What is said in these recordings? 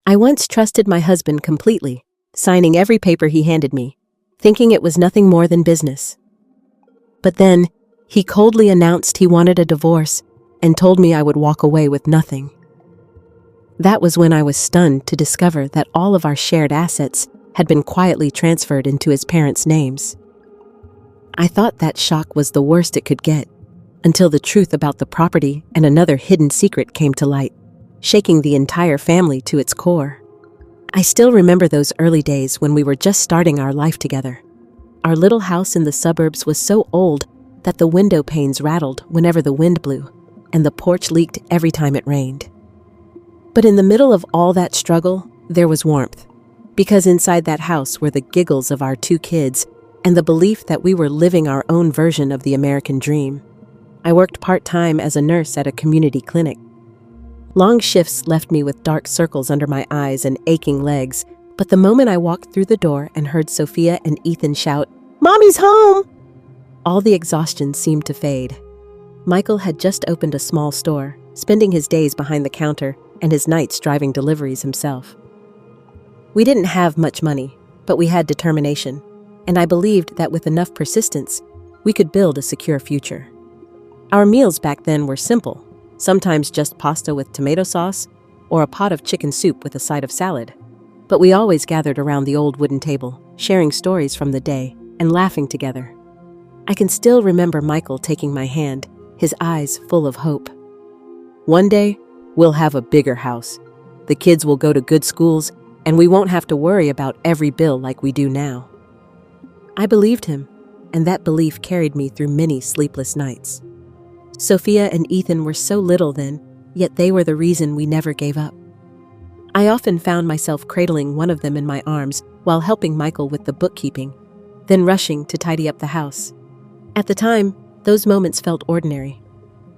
I once trusted my husband completely, signing every paper he handed me, thinking it was nothing more than business. But then, he coldly announced he wanted a divorce and told me I would walk away with nothing. That was when I was stunned to discover that all of our shared assets had been quietly transferred into his parents' names. I thought that shock was the worst it could get, until the truth about the property and another hidden secret came to light, shaking the entire family to its core. I still remember those early days when we were just starting our life together. Our little house in the suburbs was so old that the window panes rattled whenever the wind blew, and the porch leaked every time it rained. But in the middle of all that struggle, there was warmth, because inside that house were the giggles of our 2 kids and the belief that we were living our own version of the American dream. I worked part-time as a nurse at a community clinic. Long shifts left me with dark circles under my eyes and aching legs, but the moment I walked through the door and heard Sophia and Ethan shout, "Mommy's home!" all the exhaustion seemed to fade. Michael had just opened a small store, spending his days behind the counter and his nights driving deliveries himself. We didn't have much money, but we had determination, and I believed that with enough persistence, we could build a secure future. Our meals back then were simple, sometimes just pasta with tomato sauce or a pot of chicken soup with a side of salad. But we always gathered around the old wooden table, sharing stories from the day and laughing together. I can still remember Michael taking my hand, his eyes full of hope. "One day, we'll have a bigger house. The kids will go to good schools, and we won't have to worry about every bill like we do now." I believed him, and that belief carried me through many sleepless nights. Sophia and Ethan were so little then, yet they were the reason we never gave up. I often found myself cradling one of them in my arms while helping Michael with the bookkeeping, then rushing to tidy up the house. At the time, those moments felt ordinary.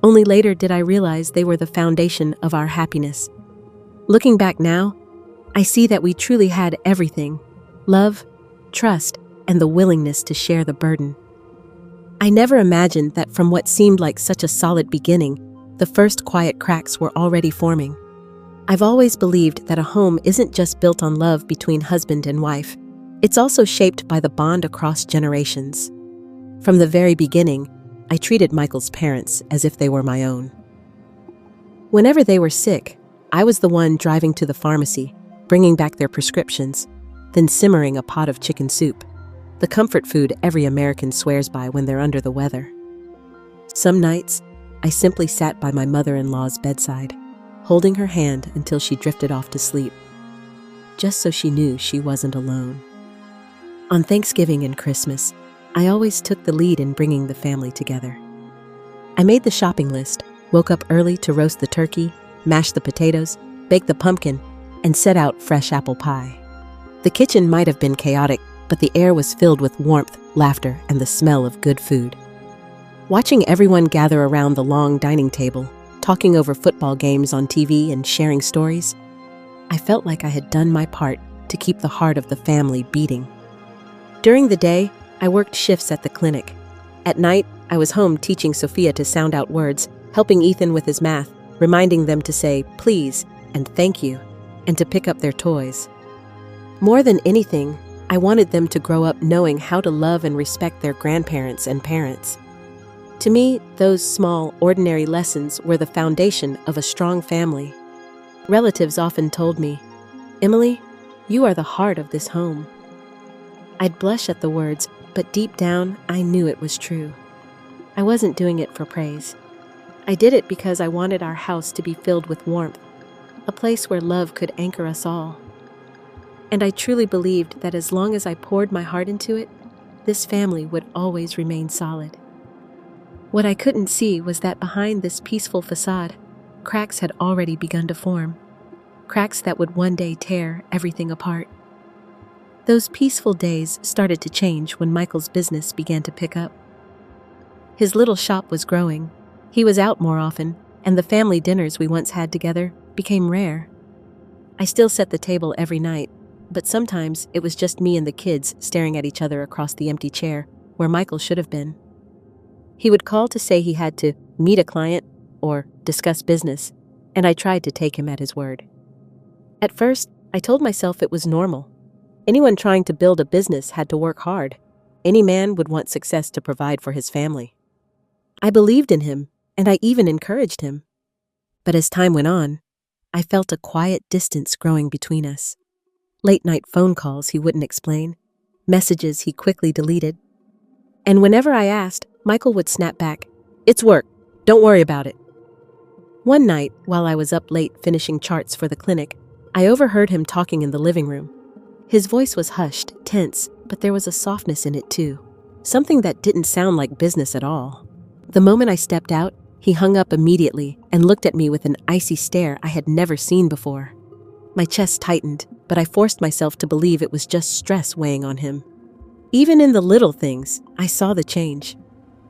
Only later did I realize they were the foundation of our happiness. Looking back now, I see that we truly had everything: love, trust, and the willingness to share the burden. I never imagined that from what seemed like such a solid beginning, the first quiet cracks were already forming. I've always believed that a home isn't just built on love between husband and wife. It's also shaped by the bond across generations. From the very beginning, I treated Michael's parents as if they were my own. Whenever they were sick, I was the one driving to the pharmacy, bringing back their prescriptions, then simmering a pot of chicken soup, the comfort food every American swears by when they're under the weather. Some nights, I simply sat by my mother-in-law's bedside, holding her hand until she drifted off to sleep, just so she knew she wasn't alone. On Thanksgiving and Christmas, I always took the lead in bringing the family together. I made the shopping list, woke up early to roast the turkey, mash the potatoes, bake the pumpkin, and set out fresh apple pie. The kitchen might have been chaotic, but the air was filled with warmth, laughter, and the smell of good food. Watching everyone gather around the long dining table, talking over football games on TV and sharing stories, I felt like I had done my part to keep the heart of the family beating. During the day, I worked shifts at the clinic. At night, I was home teaching Sophia to sound out words, helping Ethan with his math, reminding them to say please and thank you, and to pick up their toys. More than anything, I wanted them to grow up knowing how to love and respect their grandparents and parents. To me, those small, ordinary lessons were the foundation of a strong family. Relatives often told me, "Emily, you are the heart of this home." I'd blush at the words, but deep down, I knew it was true. I wasn't doing it for praise. I did it because I wanted our house to be filled with warmth, a place where love could anchor us all. And I truly believed that as long as I poured my heart into it, this family would always remain solid. What I couldn't see was that behind this peaceful facade, cracks had already begun to form. Cracks that would one day tear everything apart. Those peaceful days started to change when Michael's business began to pick up. His little shop was growing. He was out more often, and the family dinners we once had together became rare. I still set the table every night, but sometimes it was just me and the kids staring at each other across the empty chair where Michael should have been. He would call to say he had to meet a client or discuss business, and I tried to take him at his word. At first, I told myself it was normal. Anyone trying to build a business had to work hard. Any man would want success to provide for his family. I believed in him, and I even encouraged him. But as time went on, I felt a quiet distance growing between us. Late-night phone calls he wouldn't explain, messages he quickly deleted. And whenever I asked, Michael would snap back, "It's work. Don't worry about it." One night, while I was up late finishing charts for the clinic, I overheard him talking in the living room. His voice was hushed, tense, but there was a softness in it too, something that didn't sound like business at all. The moment I stepped out, he hung up immediately and looked at me with an icy stare I had never seen before. My chest tightened, but I forced myself to believe it was just stress weighing on him. Even in the little things, I saw the change.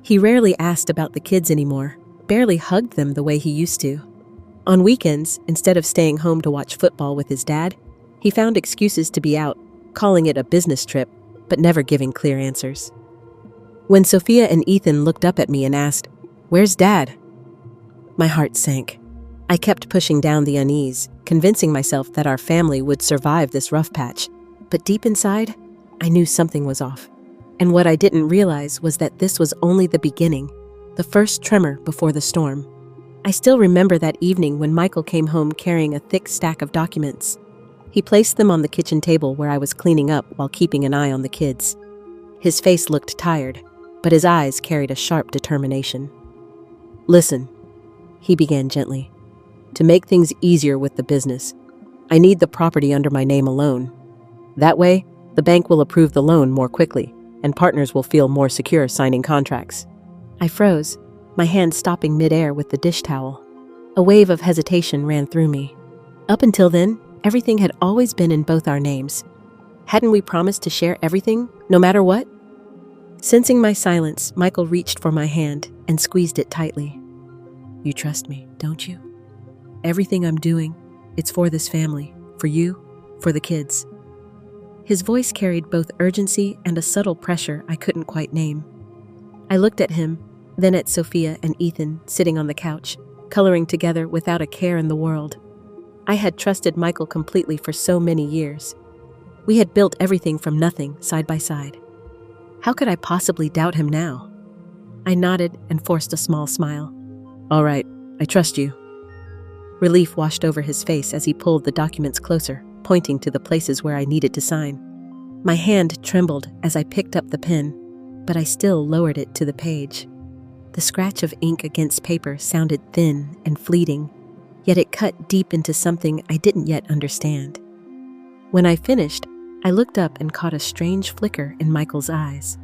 He rarely asked about the kids anymore, barely hugged them the way he used to. On weekends, instead of staying home to watch football with his dad, he found excuses to be out, calling it a business trip, but never giving clear answers. When Sophia and Ethan looked up at me and asked, "Where's Dad?" my heart sank. I kept pushing down the unease, convincing myself that our family would survive this rough patch. But deep inside, I knew something was off. And what I didn't realize was that this was only the beginning, the first tremor before the storm. I still remember that evening when Michael came home carrying a thick stack of documents. He placed them on the kitchen table where I was cleaning up while keeping an eye on the kids. His face looked tired, but his eyes carried a sharp determination. "Listen," he began gently. "To make things easier with the business, I need the property under my name alone. That way, the bank will approve the loan more quickly, and partners will feel more secure signing contracts." I froze, my hand stopping midair with the dish towel. A wave of hesitation ran through me. Up until then, everything had always been in both our names. Hadn't we promised to share everything, no matter what? Sensing my silence, Michael reached for my hand and squeezed it tightly. "You trust me, don't you? Everything I'm doing, it's for this family, for you, for the kids." His voice carried both urgency and a subtle pressure I couldn't quite name. I looked at him, then at Sophia and Ethan sitting on the couch, coloring together without a care in the world. I had trusted Michael completely for so many years. We had built everything from nothing, side by side. How could I possibly doubt him now? I nodded and forced a small smile. "All right, I trust you." Relief washed over his face as he pulled the documents closer, pointing to the places where I needed to sign. My hand trembled as I picked up the pen, but I still lowered it to the page. The scratch of ink against paper sounded thin and fleeting, yet it cut deep into something I didn't yet understand. When I finished, I looked up and caught a strange flicker in Michael's eyes.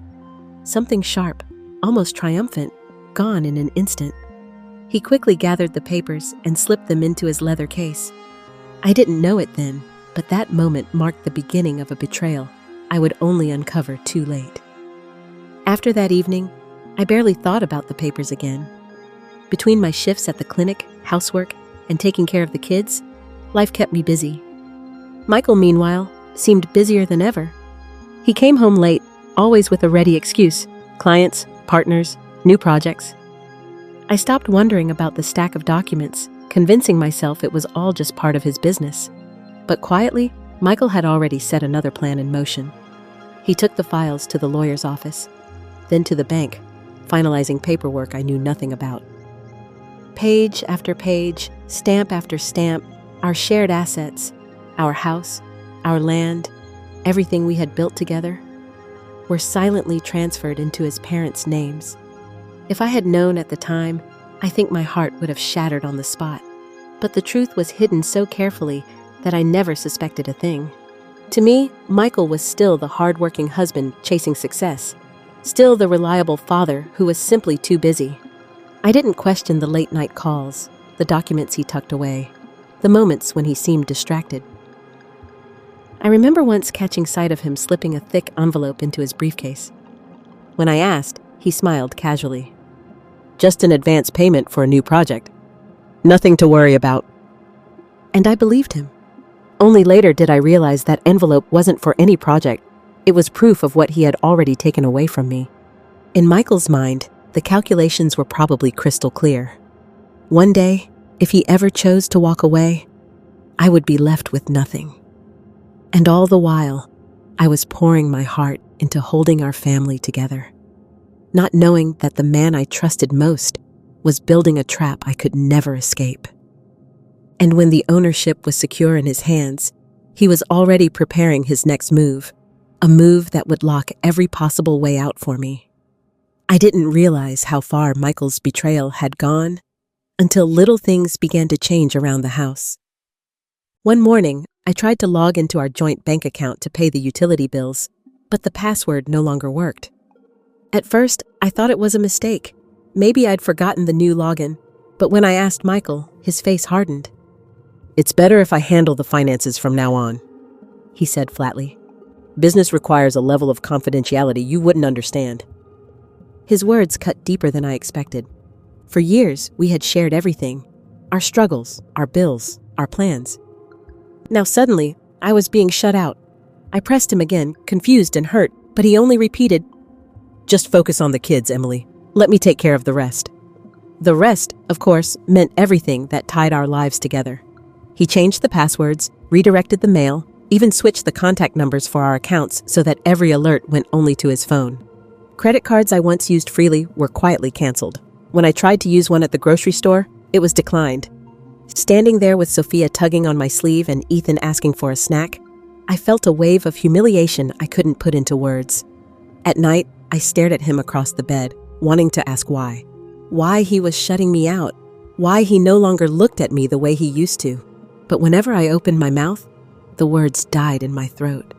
Something sharp, almost triumphant, gone in an instant. He quickly gathered the papers and slipped them into his leather case. I didn't know it then, but that moment marked the beginning of a betrayal I would only uncover too late. After that evening, I barely thought about the papers again. Between my shifts at the clinic, housework, and taking care of the kids, life kept me busy. Michael, meanwhile, seemed busier than ever. He came home late, always with a ready excuse: clients, partners, new projects. I stopped wondering about the stack of documents, convincing myself it was all just part of his business. But quietly, Michael had already set another plan in motion. He took the files to the lawyer's office, then to the bank, finalizing paperwork I knew nothing about. Page after page, stamp after stamp, our shared assets, our house, our land, everything we had built together, were silently transferred into his parents' names. If I had known at the time, I think my heart would have shattered on the spot. But the truth was hidden so carefully that I never suspected a thing. To me, Michael was still the hard-working husband chasing success, still the reliable father who was simply too busy. I didn't question the late-night calls, the documents he tucked away, the moments when he seemed distracted. I remember once catching sight of him slipping a thick envelope into his briefcase. When I asked, he smiled casually. "Just an advance payment for a new project. Nothing to worry about." And I believed him. Only later did I realize that envelope wasn't for any project. It was proof of what he had already taken away from me. In Michael's mind, the calculations were probably crystal clear. One day, if he ever chose to walk away, I would be left with nothing. And all the while, I was pouring my heart into holding our family together, not knowing that the man I trusted most was building a trap I could never escape. And when the ownership was secure in his hands, he was already preparing his next move, a move that would lock every possible way out for me. I didn't realize how far Michael's betrayal had gone until little things began to change around the house. One morning, I tried to log into our joint bank account to pay the utility bills, but the password no longer worked. At first, I thought it was a mistake. Maybe I'd forgotten the new login, but when I asked Michael, his face hardened. "It's better if I handle the finances from now on," he said flatly. "Business requires a level of confidentiality you wouldn't understand." His words cut deeper than I expected. For years, we had shared everything: our struggles, our bills, our plans. Now suddenly, I was being shut out. I pressed him again, confused and hurt, but he only repeated, "Just focus on the kids, Emily. Let me take care of the rest." The rest, of course, meant everything that tied our lives together. He changed the passwords, redirected the mail, even switched the contact numbers for our accounts so that every alert went only to his phone. Credit cards I once used freely were quietly canceled. When I tried to use one at the grocery store, it was declined. Standing there with Sophia tugging on my sleeve and Ethan asking for a snack, I felt a wave of humiliation I couldn't put into words. At night, I stared at him across the bed, wanting to ask why. Why he was shutting me out. Why he no longer looked at me the way he used to. But whenever I opened my mouth, the words died in my throat.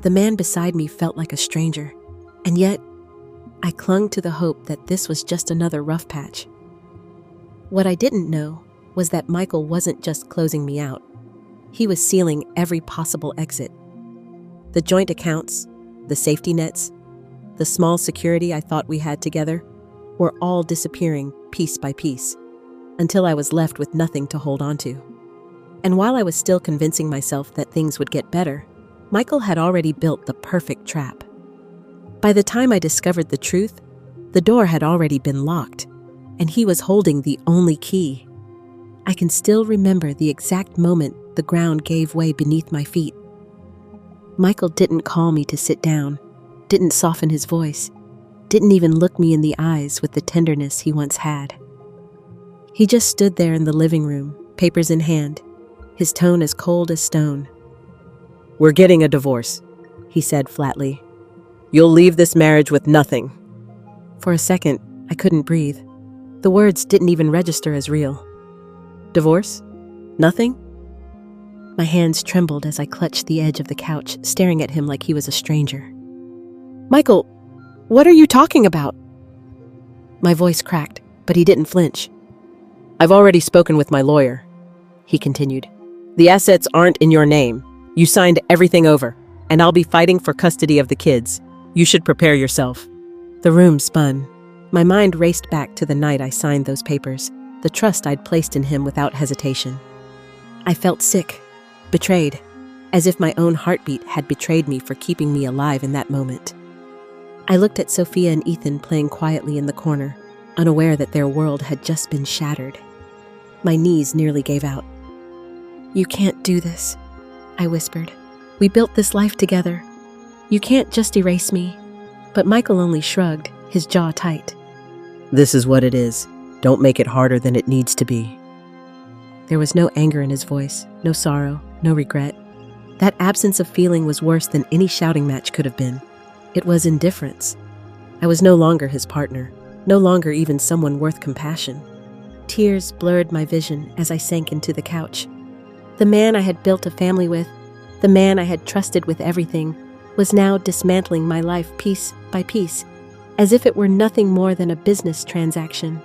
The man beside me felt like a stranger, and yet I clung to the hope that this was just another rough patch. What I didn't know was that Michael wasn't just closing me out. He was sealing every possible exit. The joint accounts, the safety nets, the small security I thought we had together were all disappearing piece by piece, until I was left with nothing to hold on to. And while I was still convincing myself that things would get better, Michael had already built the perfect trap. By the time I discovered the truth, the door had already been locked, and he was holding the only key. I can still remember the exact moment the ground gave way beneath my feet. Michael didn't call me to sit down, didn't soften his voice, didn't even look me in the eyes with the tenderness he once had. He just stood there in the living room, papers in hand, his tone as cold as stone. "We're getting a divorce," he said flatly. "You'll leave this marriage with nothing." For a second, I couldn't breathe. The words didn't even register as real. Divorce? Nothing? My hands trembled as I clutched the edge of the couch, staring at him like he was a stranger. "Michael, what are you talking about?" My voice cracked, but he didn't flinch. "I've already spoken with my lawyer," he continued. "The assets aren't in your name. You signed everything over, and I'll be fighting for custody of the kids. You should prepare yourself." The room spun. My mind raced back to the night I signed those papers, the trust I'd placed in him without hesitation. I felt sick, betrayed, as if my own heartbeat had betrayed me for keeping me alive in that moment. I looked at Sophia and Ethan playing quietly in the corner, unaware that their world had just been shattered. My knees nearly gave out. "You can't do this," I whispered. "We built this life together. You can't just erase me." But Michael only shrugged, his jaw tight. "This is what it is. Don't make it harder than it needs to be." There was no anger in his voice, no sorrow, no regret. That absence of feeling was worse than any shouting match could have been. It was indifference. I was no longer his partner, no longer even someone worth compassion. Tears blurred my vision as I sank into the couch. The man I had built a family with, the man I had trusted with everything, was now dismantling my life piece by piece, as if it were nothing more than a business transaction.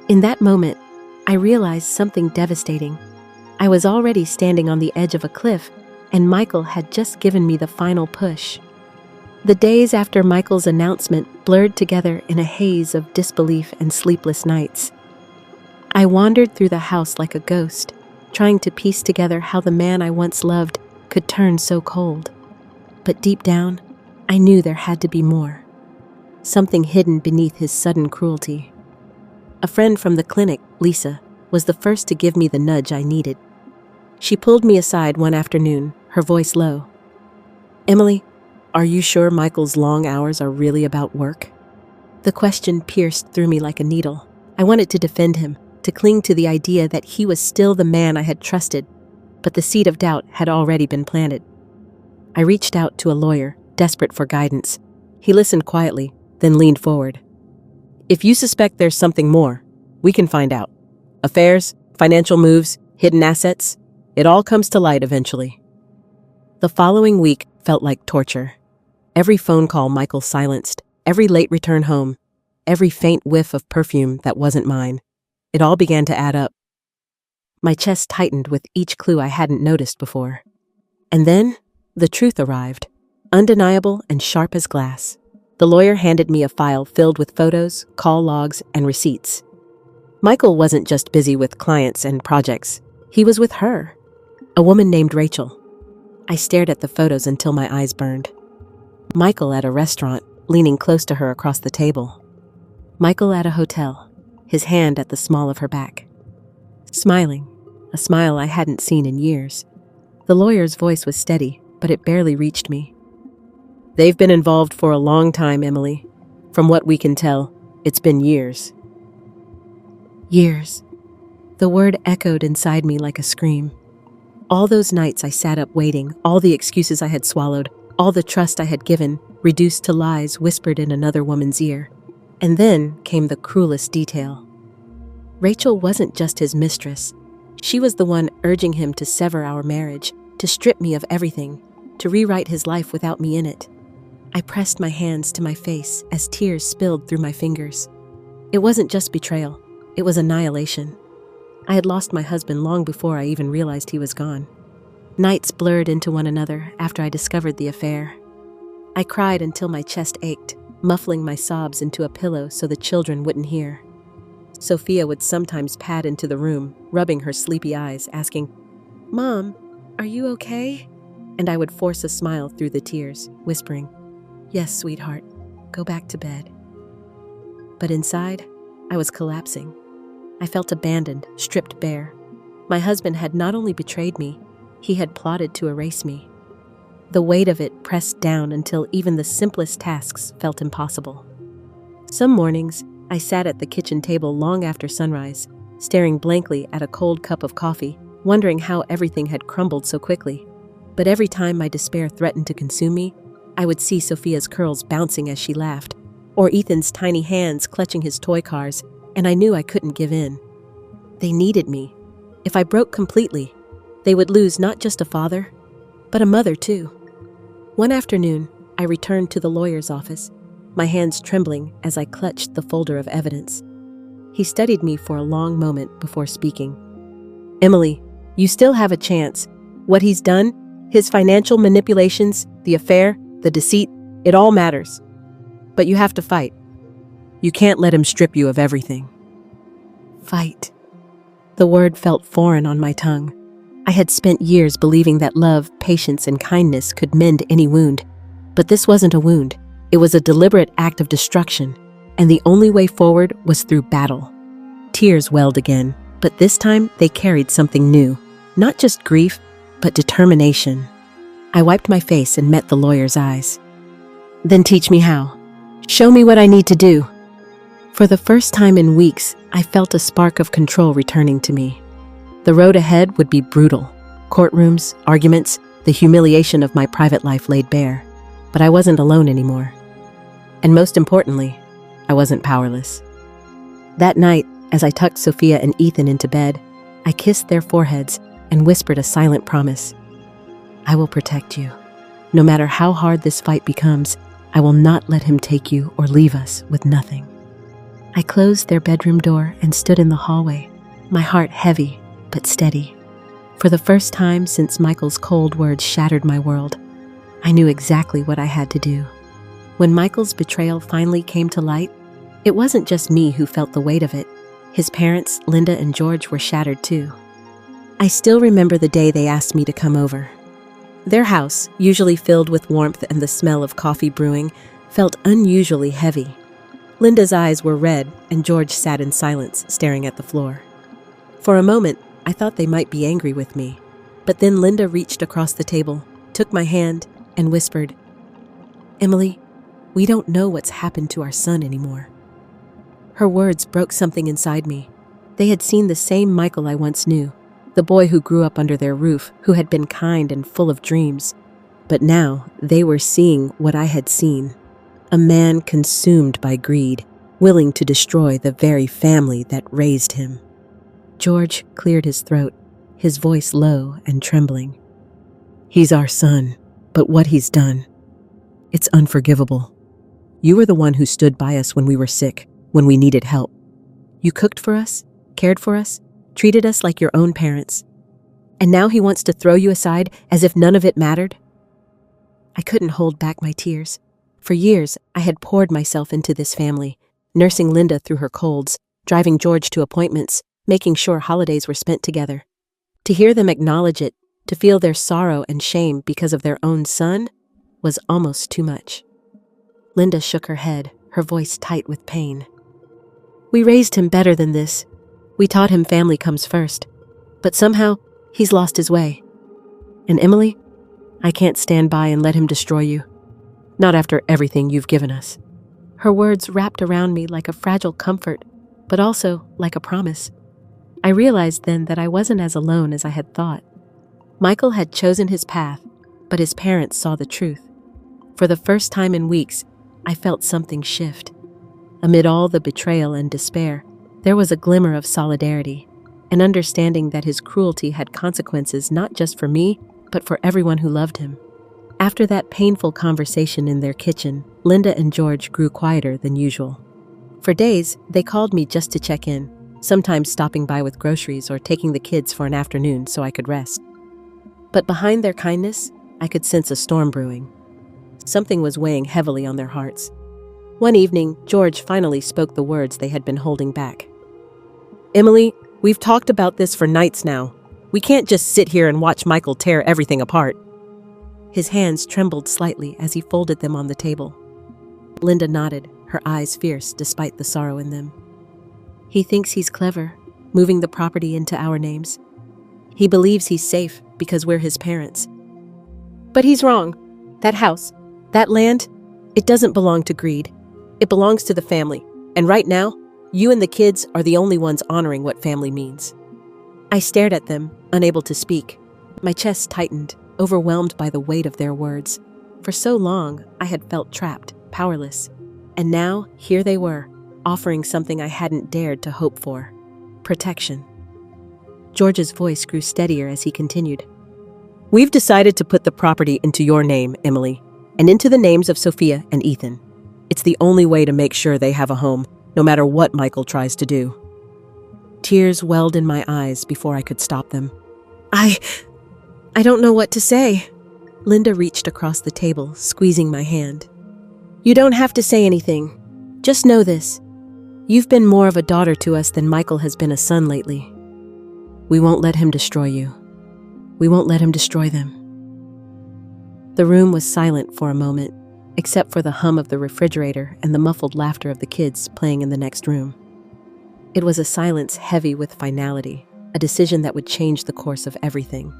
In that moment, I realized something devastating. I was already standing on the edge of a cliff, and Michael had just given me the final push. The days after Michael's announcement blurred together in a haze of disbelief and sleepless nights. I wandered through the house like a ghost, trying to piece together how the man I once loved could turn so cold. But deep down, I knew there had to be more. Something hidden beneath his sudden cruelty. A friend from the clinic, Lisa, was the first to give me the nudge I needed. She pulled me aside one afternoon, her voice low. "Emily, are you sure Michael's long hours are really about work?" The question pierced through me like a needle. I wanted to defend him, to cling to the idea that he was still the man I had trusted, but the seed of doubt had already been planted. I reached out to a lawyer, desperate for guidance. He listened quietly, then leaned forward. "If you suspect there's something more, we can find out. Affairs, financial moves, hidden assets, it all comes to light eventually." The following week felt like torture. Every phone call Michael silenced, every late return home, every faint whiff of perfume that wasn't mine. It all began to add up. My chest tightened with each clue I hadn't noticed before. And then, the truth arrived, undeniable and sharp as glass. The lawyer handed me a file filled with photos, call logs, and receipts. Michael wasn't just busy with clients and projects. He was with her, a woman named Rachel. I stared at the photos until my eyes burned. Michael at a restaurant, leaning close to her across the table. Michael at a hotel, his hand at the small of her back. Smiling, a smile I hadn't seen in years. The lawyer's voice was steady, but it barely reached me. "They've been involved for a long time, Emily. From what we can tell, it's been years." Years. The word echoed inside me like a scream. All those nights I sat up waiting, all the excuses I had swallowed, all the trust I had given, reduced to lies whispered in another woman's ear. And then came the cruelest detail. Rachel wasn't just his mistress. She was the one urging him to sever our marriage, to strip me of everything, to rewrite his life without me in it. I pressed my hands to my face as tears spilled through my fingers. It wasn't just betrayal, it was annihilation. I had lost my husband long before I even realized he was gone. Nights blurred into one another after I discovered the affair. I cried until my chest ached, muffling my sobs into a pillow so the children wouldn't hear. Sophia would sometimes pad into the room, rubbing her sleepy eyes, asking, "Mom, are you okay?" And I would force a smile through the tears, whispering, "Yes, sweetheart, go back to bed." But inside, I was collapsing. I felt abandoned, stripped bare. My husband had not only betrayed me, he had plotted to erase me. The weight of it pressed down until even the simplest tasks felt impossible. Some mornings, I sat at the kitchen table long after sunrise, staring blankly at a cold cup of coffee, wondering how everything had crumbled so quickly. But every time my despair threatened to consume me, I would see Sophia's curls bouncing as she laughed, or Ethan's tiny hands clutching his toy cars, and I knew I couldn't give in. They needed me. If I broke completely, they would lose not just a father, but a mother too. One afternoon, I returned to the lawyer's office, my hands trembling as I clutched the folder of evidence. He studied me for a long moment before speaking. "Emily, you still have a chance. What he's done, his financial manipulations, the affair, the deceit, it all matters. But you have to fight. You can't let him strip you of everything." Fight. The word felt foreign on my tongue. I had spent years believing that love, patience, and kindness could mend any wound. But this wasn't a wound. It was a deliberate act of destruction, and the only way forward was through battle. Tears welled again, but this time they carried something new. Not just grief, but determination. I wiped my face and met the lawyer's eyes. "Then teach me how. Show me what I need to do." For the first time in weeks, I felt a spark of control returning to me. The road ahead would be brutal. Courtrooms, arguments, the humiliation of my private life laid bare. But I wasn't alone anymore. And most importantly, I wasn't powerless. That night, as I tucked Sophia and Ethan into bed, I kissed their foreheads and whispered a silent promise. "I will protect you. No matter how hard this fight becomes, I will not let him take you or leave us with nothing." I closed their bedroom door and stood in the hallway, my heart heavy but steady. For the first time since Michael's cold words shattered my world, I knew exactly what I had to do. When Michael's betrayal finally came to light, it wasn't just me who felt the weight of it. His parents, Linda and George, were shattered too. I still remember the day they asked me to come over. Their house, usually filled with warmth and the smell of coffee brewing, felt unusually heavy. Linda's eyes were red, and George sat in silence, staring at the floor. For a moment, I thought they might be angry with me. But then Linda reached across the table, took my hand, and whispered, "Emily, we don't know what's happened to our son anymore." Her words broke something inside me. They had seen the same Michael I once knew, the boy who grew up under their roof, who had been kind and full of dreams. But now they were seeing what I had seen, a man consumed by greed, willing to destroy the very family that raised him. George cleared his throat, his voice low and trembling. "He's our son, but what he's done, it's unforgivable. You were the one who stood by us when we were sick, when we needed help. You cooked for us, cared for us, treated us like your own parents. And now he wants to throw you aside as if none of it mattered?" I couldn't hold back my tears. For years, I had poured myself into this family, nursing Linda through her colds, driving George to appointments, making sure holidays were spent together. To hear them acknowledge it, to feel their sorrow and shame because of their own son, was almost too much. Linda shook her head, her voice tight with pain. "We raised him better than this. We taught him family comes first. But somehow, he's lost his way. And Emily, I can't stand by and let him destroy you. Not after everything you've given us." Her words wrapped around me like a fragile comfort, but also like a promise. I realized then that I wasn't as alone as I had thought. Michael had chosen his path, but his parents saw the truth. For the first time in weeks, I felt something shift. Amid all the betrayal and despair, there was a glimmer of solidarity, an understanding that his cruelty had consequences not just for me, but for everyone who loved him. After that painful conversation in their kitchen, Linda and George grew quieter than usual. For days, they called me just to check in, sometimes stopping by with groceries or taking the kids for an afternoon so I could rest. But behind their kindness, I could sense a storm brewing. Something was weighing heavily on their hearts. One evening, George finally spoke the words they had been holding back. "Emily, we've talked about this for nights now. We can't just sit here and watch Michael tear everything apart." His hands trembled slightly as he folded them on the table. Linda nodded, her eyes fierce despite the sorrow in them. "He thinks he's clever, moving the property into our names. He believes he's safe because we're his parents. But he's wrong. That house, that land, it doesn't belong to greed. It belongs to the family. And right now, you and the kids are the only ones honoring what family means." I stared at them, unable to speak. My chest tightened, overwhelmed by the weight of their words. For so long, I had felt trapped, powerless. And now, here they were, offering something I hadn't dared to hope for: protection. George's voice grew steadier as he continued. "We've decided to put the property into your name, Emily, and into the names of Sophia and Ethan. It's the only way to make sure they have a home, no matter what Michael tries to do." Tears welled in my eyes before I could stop them. I don't know what to say." Linda reached across the table, squeezing my hand. "You don't have to say anything. Just know this. You've been more of a daughter to us than Michael has been a son lately. We won't let him destroy you. We won't let him destroy them." The room was silent for a moment, except for the hum of the refrigerator and the muffled laughter of the kids playing in the next room. It was a silence heavy with finality, a decision that would change the course of everything.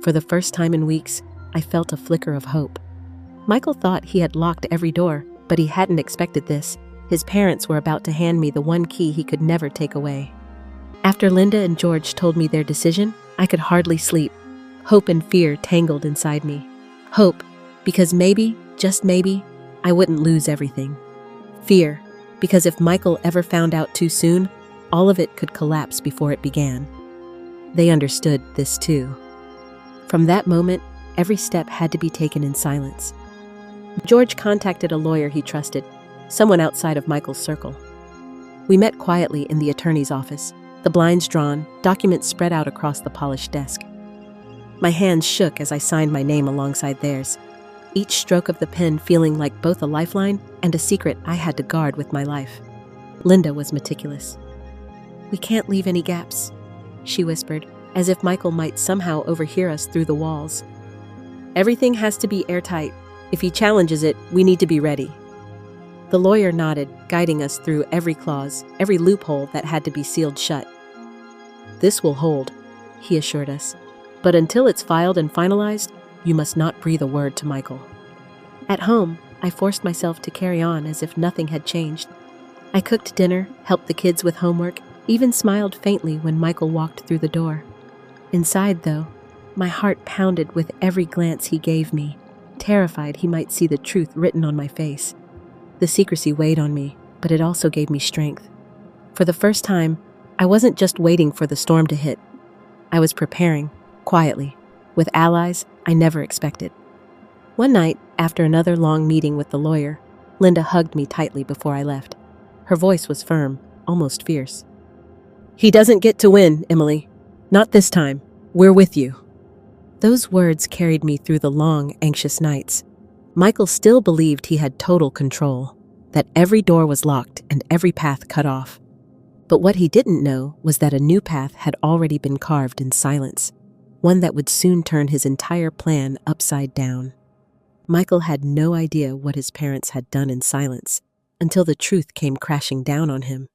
For the first time in weeks, I felt a flicker of hope. Michael thought he had locked every door, but he hadn't expected this. His parents were about to hand me the one key he could never take away. After Linda and George told me their decision, I could hardly sleep. Hope and fear tangled inside me. Hope, because maybe, just maybe, I wouldn't lose everything. Fear, because if Michael ever found out too soon, all of it could collapse before it began. They understood this too. From that moment, every step had to be taken in silence. George contacted a lawyer he trusted, someone outside of Michael's circle. We met quietly in the attorney's office, the blinds drawn, documents spread out across the polished desk. My hands shook as I signed my name alongside theirs, each stroke of the pen feeling like both a lifeline and a secret I had to guard with my life. Linda was meticulous. "We can't leave any gaps," she whispered, as if Michael might somehow overhear us through the walls. "Everything has to be airtight. If he challenges it, we need to be ready." The lawyer nodded, guiding us through every clause, every loophole that had to be sealed shut. "This will hold," he assured us. But until it's filed and finalized, you must not breathe a word to Michael. At home, I forced myself to carry on as if nothing had changed. I cooked dinner, helped the kids with homework, even smiled faintly when Michael walked through the door. Inside, though, my heart pounded with every glance he gave me, terrified he might see the truth written on my face. The secrecy weighed on me, but it also gave me strength. For the first time, I wasn't just waiting for the storm to hit. I was preparing, quietly, with allies I never expected. One night, after another long meeting with the lawyer, Linda hugged me tightly before I left. Her voice was firm, almost fierce. "He doesn't get to win, Emily. Not this time. We're with you." Those words carried me through the long, anxious nights. Michael still believed he had total control, that every door was locked and every path cut off. But what he didn't know was that a new path had already been carved in silence, one that would soon turn his entire plan upside down. Michael had no idea what his parents had done in silence until the truth came crashing down on him.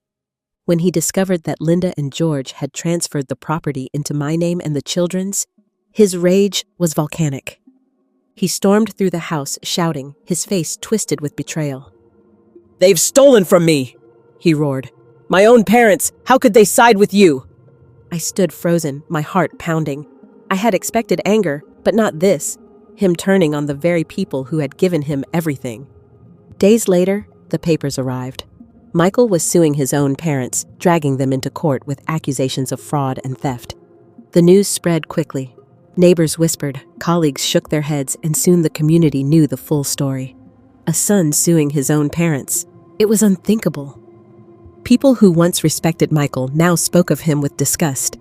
When he discovered that Linda and George had transferred the property into my name and the children's, his rage was volcanic. He stormed through the house, shouting, his face twisted with betrayal. "They've stolen from me!" he roared. "My own parents, how could they side with you?" I stood frozen, my heart pounding. I had expected anger, but not this, him turning on the very people who had given him everything. Days later, the papers arrived. Michael was suing his own parents, dragging them into court with accusations of fraud and theft. The news spread quickly. Neighbors whispered, colleagues shook their heads, and soon the community knew the full story. A son suing his own parents. It was unthinkable. People who once respected Michael now spoke of him with disgust.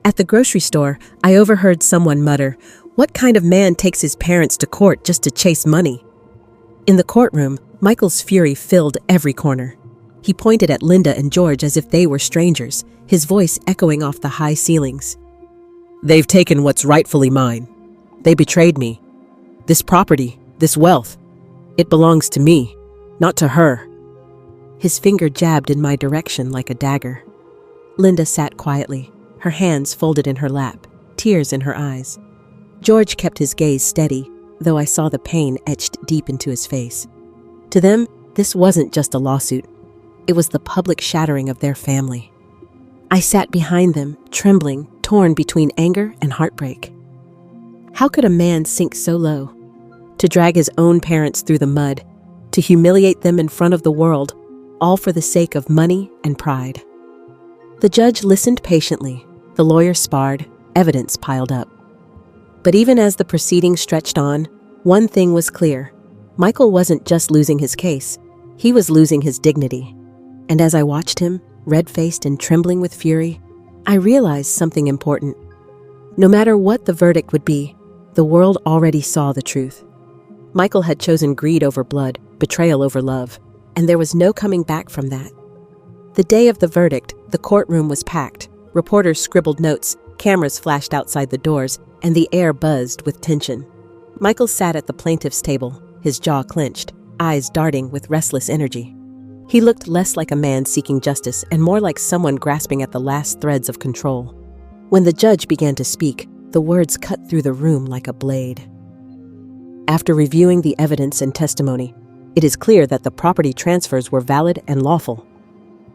At the grocery store, I overheard someone mutter, "What kind of man takes his parents to court just to chase money?" In the courtroom, Michael's fury filled every corner. He pointed at Linda and George as if they were strangers, his voice echoing off the high ceilings. "They've taken what's rightfully mine. They betrayed me. This property, this wealth, it belongs to me, not to her." His finger jabbed in my direction like a dagger. Linda sat quietly, her hands folded in her lap, tears in her eyes. George kept his gaze steady, though I saw the pain etched deep into his face. To them, this wasn't just a lawsuit. It was the public shattering of their family. I sat behind them, trembling, torn between anger and heartbreak. How could a man sink so low? To drag his own parents through the mud, to humiliate them in front of the world, all for the sake of money and pride. The judge listened patiently. The lawyer sparred, evidence piled up. But even as the proceedings stretched on, one thing was clear. Michael wasn't just losing his case, he was losing his dignity. And as I watched him, red-faced and trembling with fury, I realized something important. No matter what the verdict would be, the world already saw the truth. Michael had chosen greed over blood, betrayal over love, and there was no coming back from that. The day of the verdict, the courtroom was packed. Reporters scribbled notes, cameras flashed outside the doors, and the air buzzed with tension. Michael sat at the plaintiff's table, his jaw clenched, eyes darting with restless energy. He looked less like a man seeking justice and more like someone grasping at the last threads of control. When the judge began to speak, the words cut through the room like a blade. After reviewing the evidence and testimony, it is clear that the property transfers were valid and lawful.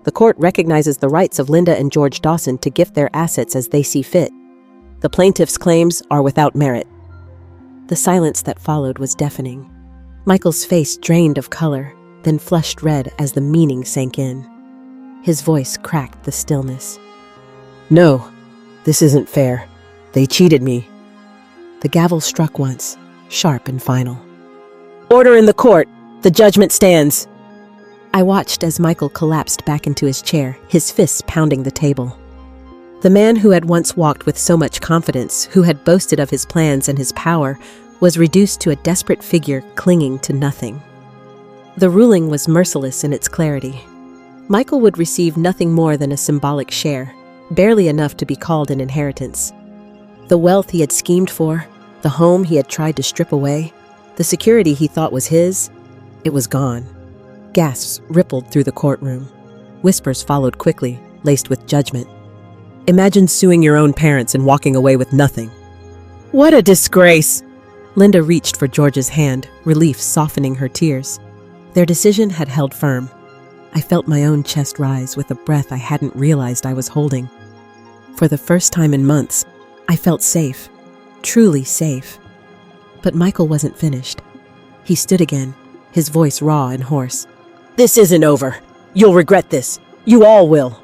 The court recognizes the rights of Linda and George Dawson to gift their assets as they see fit. The plaintiff's claims are without merit. The silence that followed was deafening. Michael's face drained of color, then flushed red as the meaning sank in. His voice cracked the stillness. "No, this isn't fair. They cheated me." The gavel struck once, sharp and final. "Order in the court! The judgment stands!" I watched as Michael collapsed back into his chair, his fists pounding the table. The man who had once walked with so much confidence, who had boasted of his plans and his power, was reduced to a desperate figure clinging to nothing. The ruling was merciless in its clarity. Michael would receive nothing more than a symbolic share, barely enough to be called an inheritance. The wealth he had schemed for, the home he had tried to strip away, the security he thought was his, it was gone. Gasps rippled through the courtroom. Whispers followed quickly, laced with judgment. "Imagine suing your own parents and walking away with nothing. What a disgrace! Linda reached for George's hand, relief softening her tears. Their decision had held firm. I felt my own chest rise with a breath I hadn't realized I was holding. For the first time in months, I felt safe, truly safe. But Michael wasn't finished. He stood again, his voice raw and hoarse. "This isn't over. You'll regret this. You all will."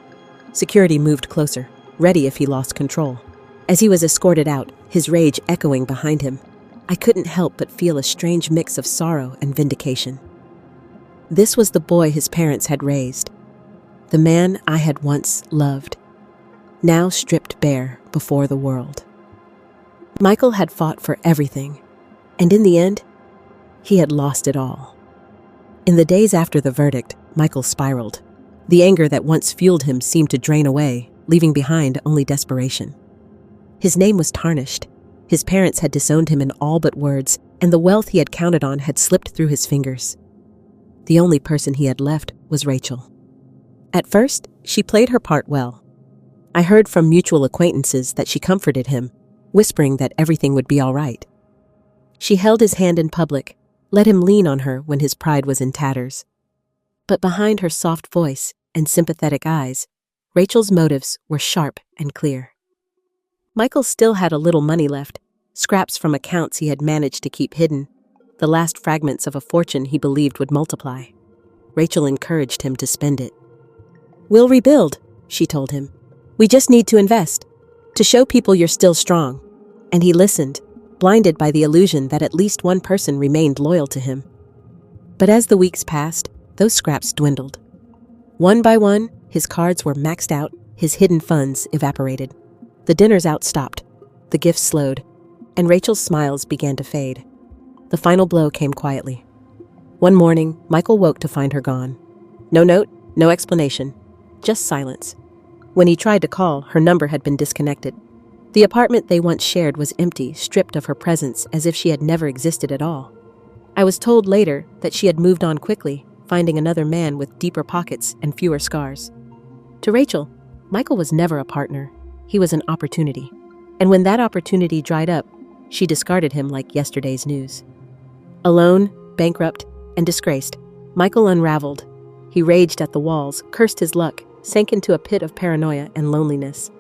Security moved closer, ready if he lost control. As he was escorted out, his rage echoing behind him, I couldn't help but feel a strange mix of sorrow and vindication. This was the boy his parents had raised, the man I had once loved, now stripped bare before the world. Michael had fought for everything, and in the end, he had lost it all. In the days after the verdict, Michael spiraled. The anger that once fueled him seemed to drain away, leaving behind only desperation. His name was tarnished. His parents had disowned him in all but words, and the wealth he had counted on had slipped through his fingers. The only person he had left was Rachel. At first, she played her part well. I heard from mutual acquaintances that she comforted him, whispering that everything would be all right. She held his hand in public, let him lean on her when his pride was in tatters. But behind her soft voice and sympathetic eyes, Rachel's motives were sharp and clear. Michael still had a little money left, scraps from accounts he had managed to keep hidden, the last fragments of a fortune he believed would multiply. Rachel encouraged him to spend it. "We'll rebuild," she told him. "We just need to invest, to show people you're still strong." And he listened, blinded by the illusion that at least one person remained loyal to him. But as the weeks passed, those scraps dwindled. One by one, his cards were maxed out, his hidden funds evaporated. The dinners out stopped, the gifts slowed, and Rachel's smiles began to fade. The final blow came quietly. One morning, Michael woke to find her gone. No note, no explanation, just silence. When he tried to call, her number had been disconnected. The apartment they once shared was empty, stripped of her presence as if she had never existed at all. I was told later that she had moved on quickly, finding another man with deeper pockets and fewer scars. To Rachel, Michael was never a partner. He was an opportunity. And when that opportunity dried up, she discarded him like yesterday's news. Alone, bankrupt, and disgraced, Michael unraveled. He raged at the walls, cursed his luck, sank into a pit of paranoia and loneliness.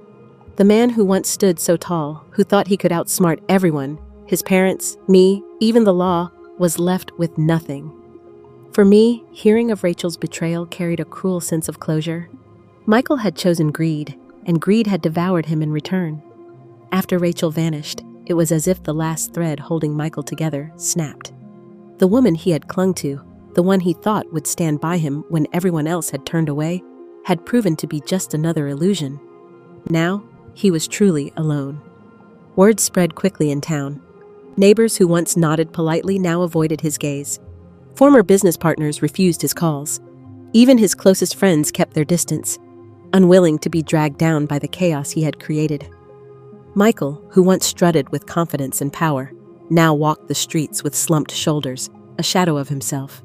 The man who once stood so tall, who thought he could outsmart everyone, his parents, me, even the law, was left with nothing. For me, hearing of Rachel's betrayal carried a cruel sense of closure. Michael had chosen greed, and greed had devoured him in return. After Rachel vanished, it was as if the last thread holding Michael together snapped. The woman he had clung to, the one he thought would stand by him when everyone else had turned away, had proven to be just another illusion. Now, he was truly alone. Word spread quickly in town. Neighbors who once nodded politely now avoided his gaze. Former business partners refused his calls. Even his closest friends kept their distance, unwilling to be dragged down by the chaos he had created. Michael, who once strutted with confidence and power, now walked the streets with slumped shoulders, a shadow of himself.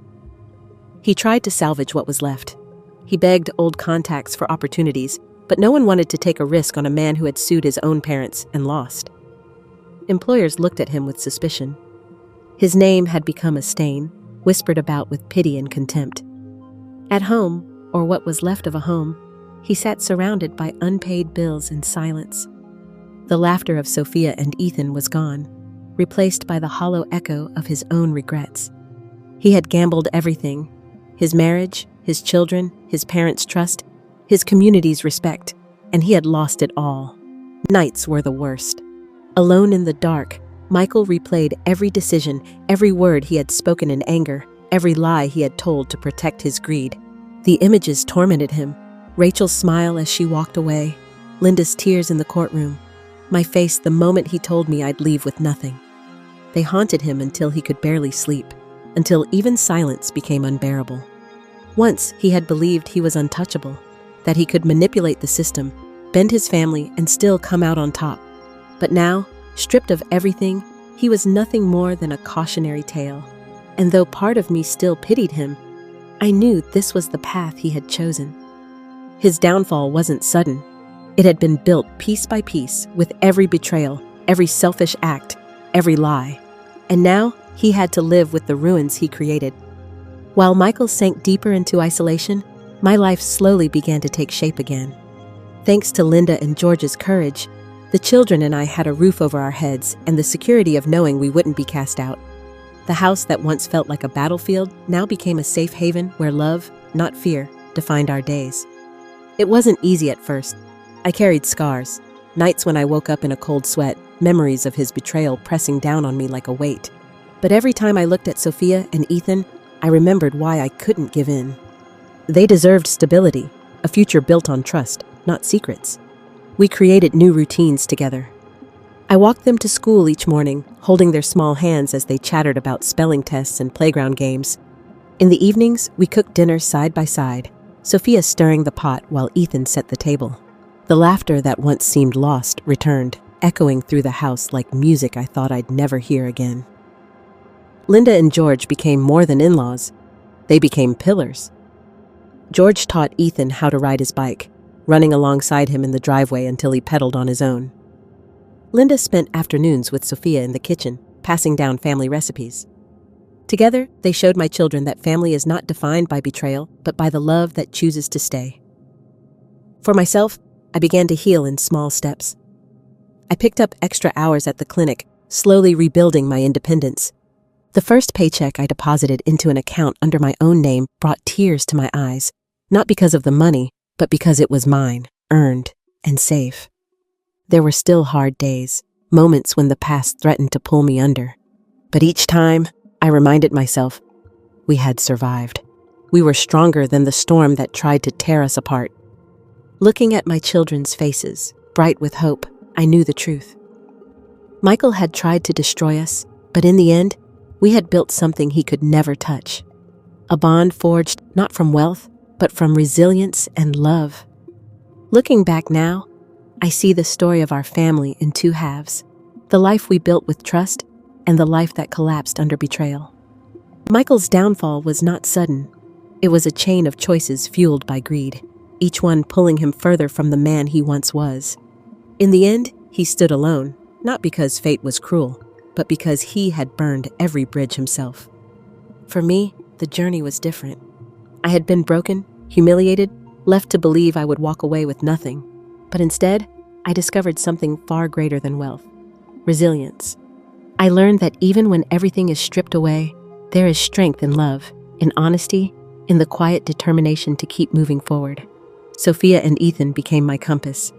He tried to salvage what was left. He begged old contacts for opportunities, but no one wanted to take a risk on a man who had sued his own parents and lost. Employers looked at him with suspicion. His name had become a stain, whispered about with pity and contempt. At home, or what was left of a home, he sat surrounded by unpaid bills in silence. The laughter of Sophia and Ethan was gone, replaced by the hollow echo of his own regrets. He had gambled everything: his marriage, his children, his parents' trust, his community's respect, and he had lost it all. Nights were the worst. Alone in the dark, Michael replayed every decision, every word he had spoken in anger, every lie he had told to protect his greed. The images tormented him. Rachel's smile as she walked away, Linda's tears in the courtroom, my face the moment he told me I'd leave with nothing. They haunted him until he could barely sleep, until even silence became unbearable. Once he had believed he was untouchable, that he could manipulate the system, bend his family, and still come out on top. But now, stripped of everything, he was nothing more than a cautionary tale. And though part of me still pitied him, I knew this was the path he had chosen. His downfall wasn't sudden. It had been built piece by piece, with every betrayal, every selfish act, every lie. And now he had to live with the ruins he created. While Michael sank deeper into isolation, my life slowly began to take shape again. Thanks to Linda and George's courage, the children and I had a roof over our heads and the security of knowing we wouldn't be cast out. The house that once felt like a battlefield now became a safe haven where love, not fear, defined our days. It wasn't easy at first. I carried scars, nights when I woke up in a cold sweat, memories of his betrayal pressing down on me like a weight. But every time I looked at Sophia and Ethan, I remembered why I couldn't give in. They deserved stability, a future built on trust, not secrets. We created new routines together. I walked them to school each morning, holding their small hands as they chattered about spelling tests and playground games. In the evenings, we cooked dinner side by side, Sophia stirring the pot while Ethan set the table. The laughter that once seemed lost returned, echoing through the house like music I thought I'd never hear again. Linda and George became more than in-laws. They became pillars. George taught Ethan how to ride his bike, running alongside him in the driveway until he pedaled on his own. Linda spent afternoons with Sophia in the kitchen, passing down family recipes. Together, they showed my children that family is not defined by betrayal, but by the love that chooses to stay. For myself, I began to heal in small steps. I picked up extra hours at the clinic, slowly rebuilding my independence. The first paycheck I deposited into an account under my own name brought tears to my eyes, not because of the money, but because it was mine, earned, and safe. There were still hard days, moments when the past threatened to pull me under. But each time, I reminded myself, we had survived. We were stronger than the storm that tried to tear us apart. Looking at my children's faces, bright with hope, I knew the truth. Michael had tried to destroy us, but in the end, we had built something he could never touch. A bond forged not from wealth, but from resilience and love. Looking back now, I see the story of our family in two halves, the life we built with trust and the life that collapsed under betrayal. Michael's downfall was not sudden. It was a chain of choices fueled by greed, each one pulling him further from the man he once was. In the end, he stood alone, not because fate was cruel, but because he had burned every bridge himself. For me, the journey was different. I had been broken, humiliated, left to believe I would walk away with nothing. But instead, I discovered something far greater than wealth: resilience. I learned that even when everything is stripped away, there is strength in love, in honesty, in the quiet determination to keep moving forward. Sophia and Ethan became my compass.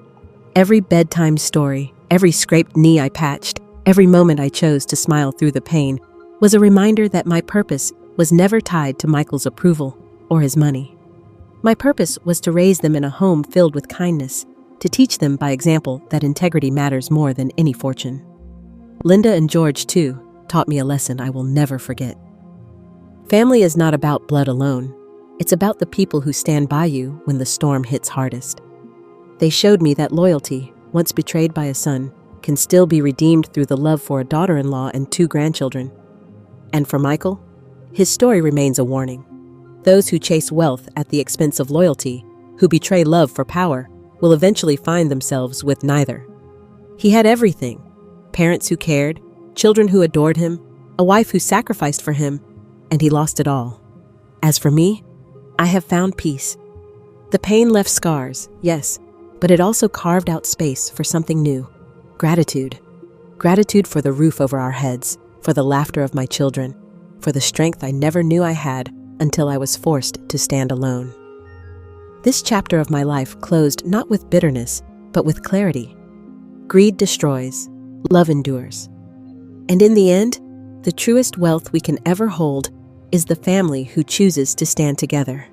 Every bedtime story, every scraped knee I patched, every moment I chose to smile through the pain was a reminder that my purpose was never tied to Michael's approval or his money. My purpose was to raise them in a home filled with kindness, to teach them by example that integrity matters more than any fortune. Linda and George, too, taught me a lesson I will never forget. Family is not about blood alone. It's about the people who stand by you when the storm hits hardest. They showed me that loyalty, once betrayed by a son, can still be redeemed through the love for a daughter-in-law and 2 grandchildren. And for Michael, his story remains a warning. Those who chase wealth at the expense of loyalty, who betray love for power, will eventually find themselves with neither. He had everything: parents who cared, children who adored him, a wife who sacrificed for him, and he lost it all. As for me, I have found peace. The pain left scars, yes, but it also carved out space for something new: gratitude. Gratitude for the roof over our heads, for the laughter of my children, for the strength I never knew I had until I was forced to stand alone. This chapter of my life closed not with bitterness, but with clarity. Greed destroys, love endures. And in the end, the truest wealth we can ever hold is the family who chooses to stand together.